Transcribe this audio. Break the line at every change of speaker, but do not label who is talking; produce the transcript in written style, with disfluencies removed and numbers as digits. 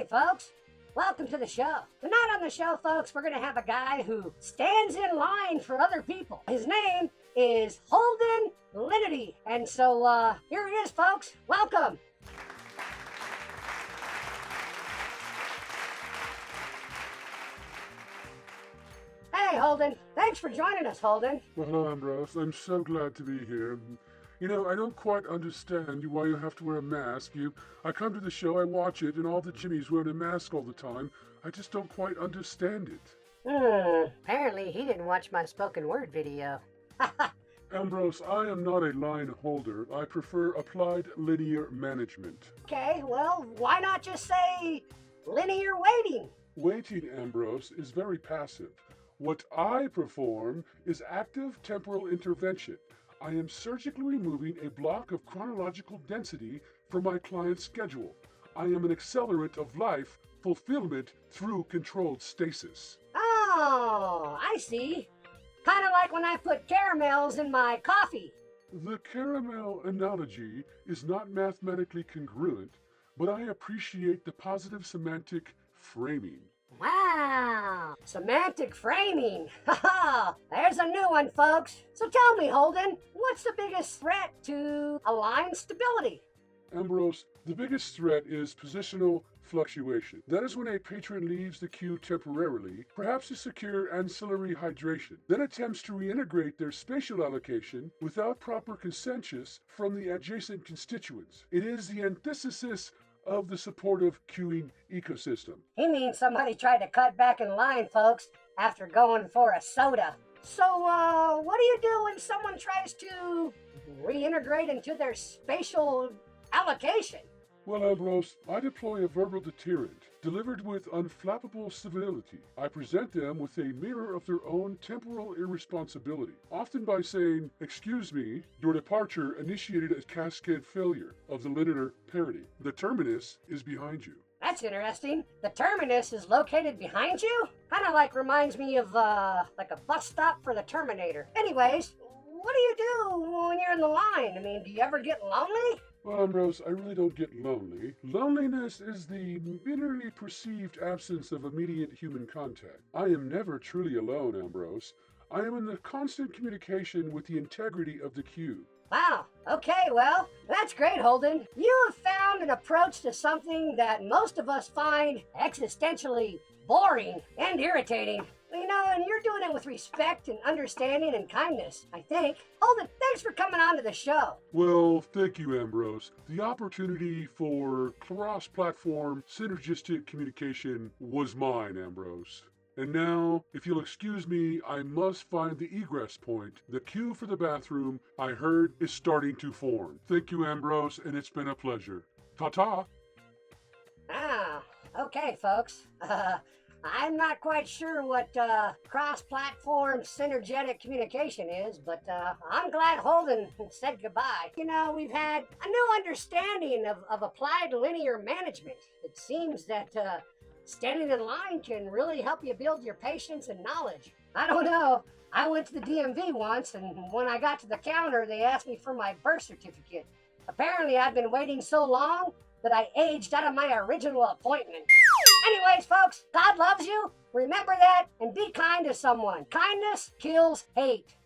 Hey, folks. Welcome to the show. Tonight on the show, folks, we're going to have a guy who stands in line for other people. His name is Holden Linity. And so, here he is, folks. Welcome. Hey, Holden. Thanks for joining us, Holden.
Well, hello, Ambrose. I'm so glad to be here. You know, I don't quite understand why you have to wear a mask. I come to the show, I watch it, and all the Jimmys wearing a mask all the time. I just don't quite understand it.
Apparently he didn't watch my spoken word video.
Ambrose, I am not a line holder. I prefer applied linear management.
Okay, well, why not just say linear waiting?
Waiting, Ambrose, is very passive. What I perform is active temporal intervention. I am surgically removing a block of chronological density from my client's schedule. I am an accelerant of life fulfillment through controlled stasis.
Oh, I see. Kind of like when I put caramels in my coffee.
The caramel analogy is not mathematically congruent, but I appreciate the positive semantic framing.
Wow, semantic framing. Haha, there's a new one, folks. So tell me, Holden, what's the biggest threat to align stability?
Ambrose, the biggest threat is positional fluctuation. That is when a patron leaves the queue temporarily, perhaps to secure ancillary hydration, then attempts to reintegrate their spatial allocation without proper consensus from the adjacent constituents. It is the antithesis of the supportive queuing ecosystem.
He means somebody tried to cut back in line, folks, after going for a soda. So, what do you do when someone tries to reintegrate into their spatial allocation?
Well, Ambrose, I deploy a verbal deterrent, delivered with unflappable civility. I present them with a mirror of their own temporal irresponsibility, often by saying, "Excuse me, your departure initiated a cascade failure of the linear parity. The terminus is behind you."
That's interesting. The terminus is located behind you? Kind of like reminds me of, like a bus stop for the Terminator. Anyways, what do you do when you're in the line? I mean, do you ever get lonely?
Well, Ambrose, I really don't get lonely. Loneliness is the bitterly perceived absence of immediate human contact. I am never truly alone, Ambrose. I am in the constant communication with the integrity of the queue.
Wow, okay, well, that's great, Holden. You have found an approach to something that most of us find existentially boring and irritating. You know, and you're doing it with respect and understanding and kindness, I think. Holden, thanks for coming on to the show.
Well, thank you, Ambrose. The opportunity for cross-platform synergistic communication was mine, Ambrose. And now, if you'll excuse me, I must find the egress point. The queue for the bathroom, I heard, is starting to form. Thank you, Ambrose, and it's been a pleasure. Ta-ta!
Ah, okay, folks. I'm not quite sure what cross-platform synergetic communication is, but I'm glad Holden said goodbye. You know, we've had a new understanding of applied linear management. It seems that standing in line can really help you build your patience and knowledge. I don't know. I went to the DMV once, and when I got to the counter, they asked me for my birth certificate. Apparently, I've been waiting so long that I aged out of my original appointment. Anyways, folks, God loves you. Remember that and be kind to someone. Kindness kills hate.